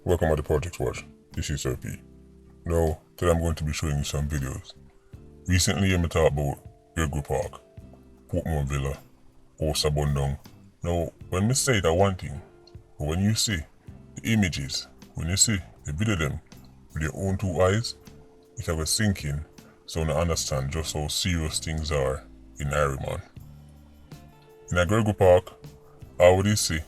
Welcome to the Politricks Watch. This is Sir P. Now, today I'm going to be showing you some videos. Recently, I'm talking about Gregory Park, Portmore Villa, or Sabondong. Now, when we say that one thing, but when you see the images, when you see the video them with your own two eyes, it will sink in so you understand just how serious things are in Harriman. In a Gregory Park, all what you see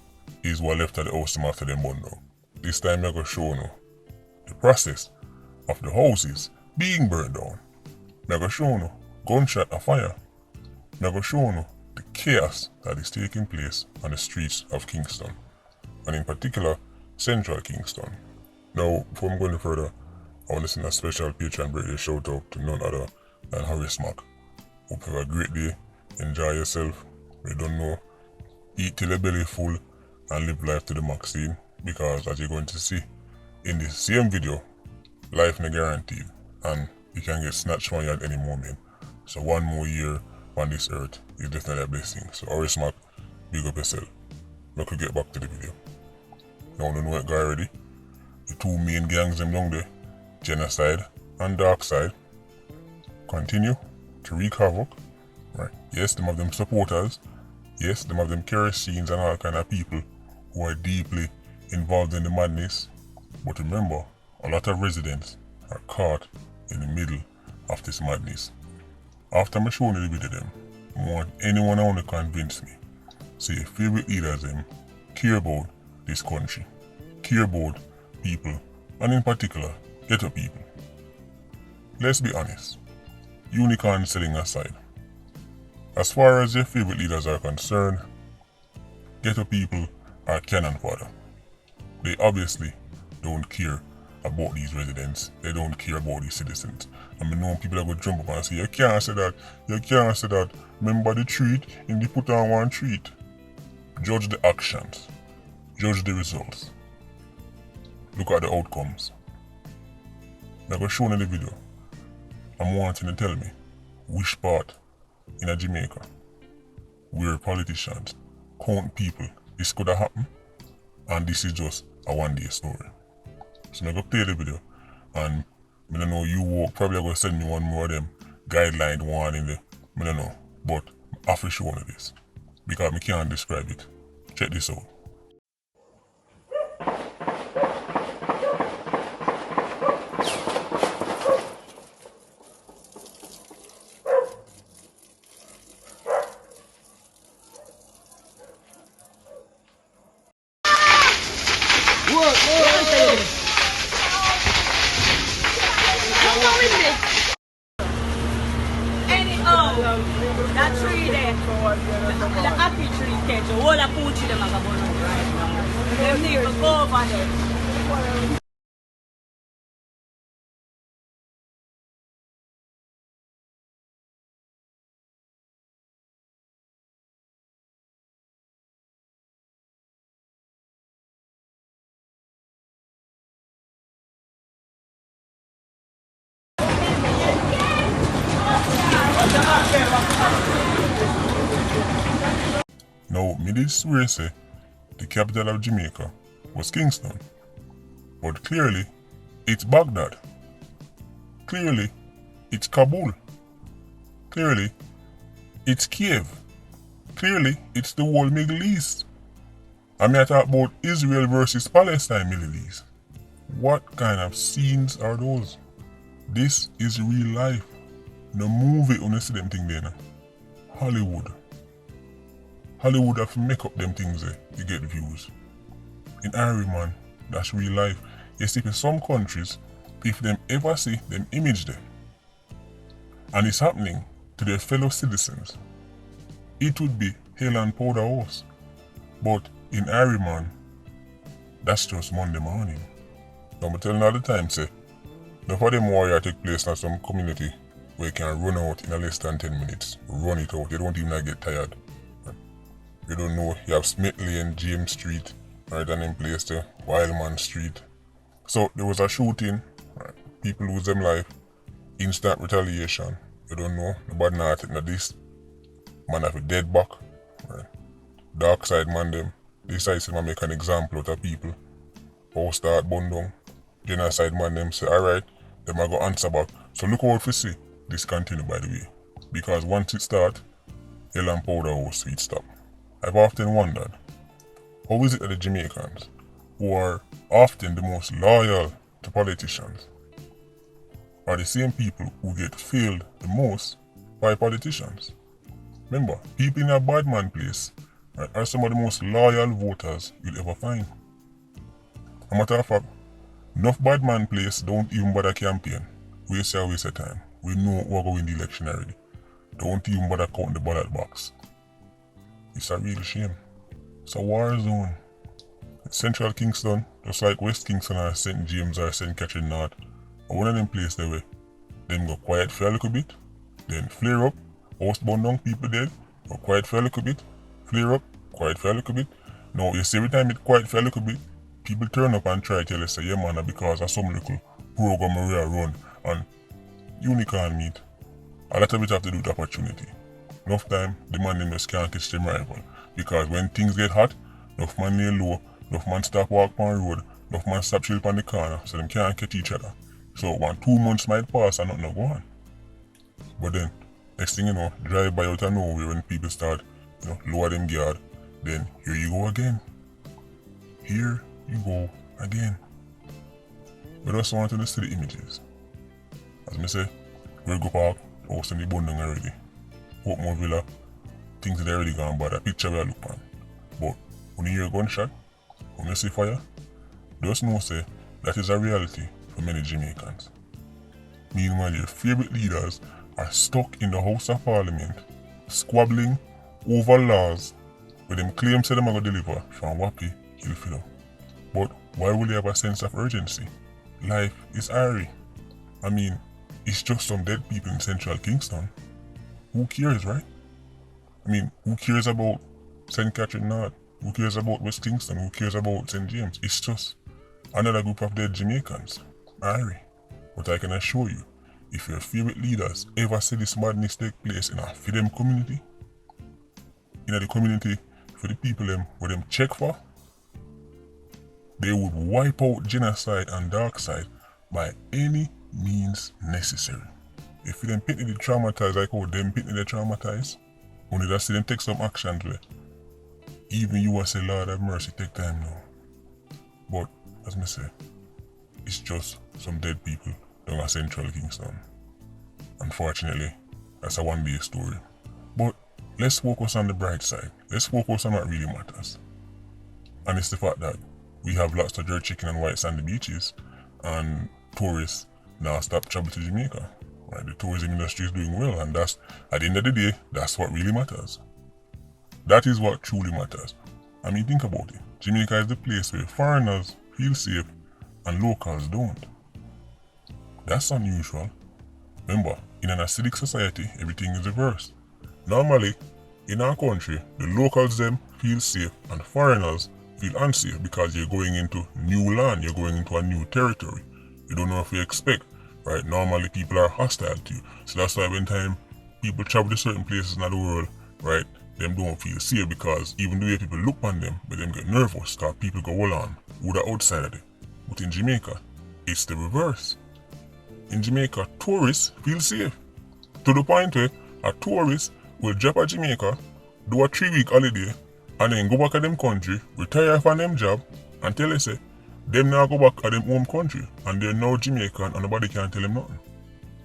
is what left at the house after them burn down. This time I'm going to show you the process of the houses being burned down. I'm going to show you gunshot and fire. I'm going to show you the chaos that is taking place on the streets of Kingston, and in particular, Central Kingston. Now, before I'm going further, I want to send a special Patreon birthday shout out to none other than Harry Smack. Hope you have a great day, enjoy yourself, you don't know, eat till your belly full and live life to the max, because as you're going to see in this same video, life not guaranteed and you can get snatched from you at any moment. So one more year on this earth is definitely a blessing. So Harry Smack, big up yourself. Now we get back to the video. Now you know it guy already. The two main gangs them down there, Genocide and Dark Side, continue to wreak havoc. Right. Yes, them have them supporters. Yes, them have them kerosene and all kind of people who are deeply involved in the madness. But remember, a lot of residents are caught in the middle of this madness. After I showing you the video them, I want anyone I want to convince me. Say your favorite leaders them care about this country, care about people, and in particular, ghetto people. Let's be honest, unicorn selling aside. As far as your favorite leaders are concerned, ghetto people are cannon fodder. They obviously don't care about these residents. They don't care about these citizens. I mean, know people that go jump up and say, you can't say that, you can't say that. Remember the treat, and they put on one treat. Judge the actions. Judge the results. Look at the outcomes. I'm going to show you in the video. I'm wanting to tell me which part in a Jamaica where politicians count people this could have happened, and this is just a one-day story. So I'm going to play the video, and I don't know, you will probably going to send me one more of them guideline one in the, I don't know, but I have to show you this because I can't describe it. Check this out. That tree there, the happy tree catch, the whole of Poochie them are going on right now. Them need to go over there. Now, me did swear say the capital of Jamaica was Kingston, but clearly it's Baghdad. Clearly it's Kabul. Clearly it's Kiev. Clearly it's the whole Middle East. I mean, I talk about Israel versus Palestine Middle East. What kind of scenes are those? This is real life. No movie when you see them thing there now. Hollywood have to make up them things there to get views. In Harriman, that's real life. You see, in some countries, if them ever see them image there, and it's happening to their fellow citizens, it would be hell and powder horse. But in Harriman, that's just Monday morning. I'm telling you all the time, say, enough of them warrior take place in some community where you can run out in less than 10 minutes. Run it out, you don't even get tired. You don't know, you have Smith Lane, James Street, right, and in place there, Wildman Street. So there was a shooting, right, people lose them life, instant retaliation. You don't know, nobody not taking this. Man have a dead back, right. Dark Side man them, decide to make an example out of people. How start burn down. Genocide man them say alright, them are go answer back. So look out for see this continue by the way. Because once it start, hell and powder house it stop. I've often wondered, how is it that the Jamaicans, who are often the most loyal to politicians, are the same people who get failed the most by politicians? Remember, people in a Badman place are some of the most loyal voters you'll ever find. A matter of fact, enough Badman place don't even bother campaign. Waste of time. We know we're going to win the election already. Don't even bother count the ballot box. It's a real shame. It's a war zone. It's Central Kingston, just like West Kingston or St. James or St. Catherine North, or one of them places there where them go quiet for a little bit, then flare up, house burn down, people dead, go quiet for a little bit, flare up, quiet for a little bit. Now you see every time it quiet for a little bit, people turn up and try to tell us say, yeah man, because of some little program we are run and unicorn meat. A lot of it have to do with opportunity. Enough time, the man them just can't catch them rival. Because when things get hot, enough man lay low, enough man stop walk on the road, enough man stop chill on the corner, so them can't catch each other. So 2 months might pass and nothing go on. But then, next thing you know, drive by out of nowhere when people start, lower them guard, then here you go again. Here you go again. But I just want to see the images. As I say, Grego Park, house in the bundung already. Portmore Villa, things that already gone bad, a picture we are look on. But when you hear a gunshot, when you see fire, just know say that is a reality for many Jamaicans. Meanwhile, your favorite leaders are stuck in the House of Parliament, squabbling over laws where them claim say them are going to deliver from Wapi, Hillfield. But why will they have a sense of urgency? Life is airy. I mean, it's just some dead people in Central Kingston. Who cares, right? I mean, who cares about St. Catherine North? Who cares about West Kingston? Who cares about St. James? It's just another group of dead Jamaicans. Airy. But I can assure you, if your favorite leaders ever see this madness take place in a for them community, in the community for the people them where them check for, they would wipe out genocide and dark side by any means necessary. If them pitney traumatized like how them pitney they traumatized, only just see them take some action to it. Even you will say, Lord have mercy, take time now. But, as I say, it's just some dead people down at Central Kingston. Unfortunately, that's a one-day story. But let's focus on the bright side. Let's focus on what really matters. And it's the fact that we have lots of jerk chicken and white sandy beaches, and tourists now stop travel to Jamaica. Right? The tourism industry is doing well, and that's, at the end of the day, that's what really matters. That is what truly matters. I mean, think about it. Jamaica is the place where foreigners feel safe and locals don't. That's unusual. Remember, in an acidic society, everything is reversed. Normally, in our country, the locals them feel safe and foreigners feel unsafe because you're going into new land, you're going into a new territory. You don't know what you expect, right? Normally people are hostile to you. So that's why when time people travel to certain places in the world, right, them don't feel safe because even the way people look on them, but them get nervous because people go hold on who the outsider they. But in Jamaica, it's the reverse. In Jamaica, tourists feel safe. To the point where a tourist will drop at Jamaica, do a 3-week holiday, and then go back to them country, retire from them job, and tell us say, them now go back to them home country, and they're now Jamaican and nobody can tell them nothing.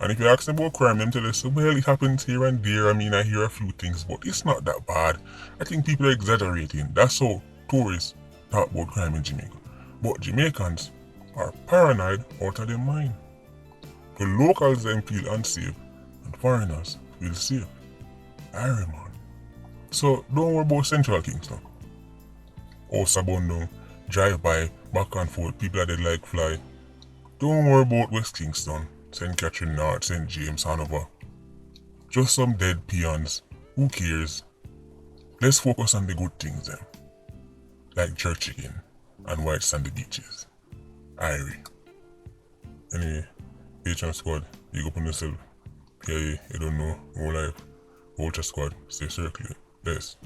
And if you ask them about crime, them tell us, well, it happens here and there, I mean, I hear a few things, but it's not that bad. I think people are exaggerating. That's how tourists talk about crime in Jamaica. But Jamaicans are paranoid out of their mind. The locals then feel unsafe, and foreigners feel safe. Iron man. So don't worry about Central Kingston. Or Sabondong, drive by, back and forth, people are dead like fly. Don't worry about West Kingston, St. Catherine North, St. James, Hanover. Just some dead peons. Who cares? Let's focus on the good things then. Like jerk chicken and white sandy beaches. Irie. Anyway, H1 squad, you go on yourself. Yeah, you don't know, more life. Vulture squad, stay circling. Yes.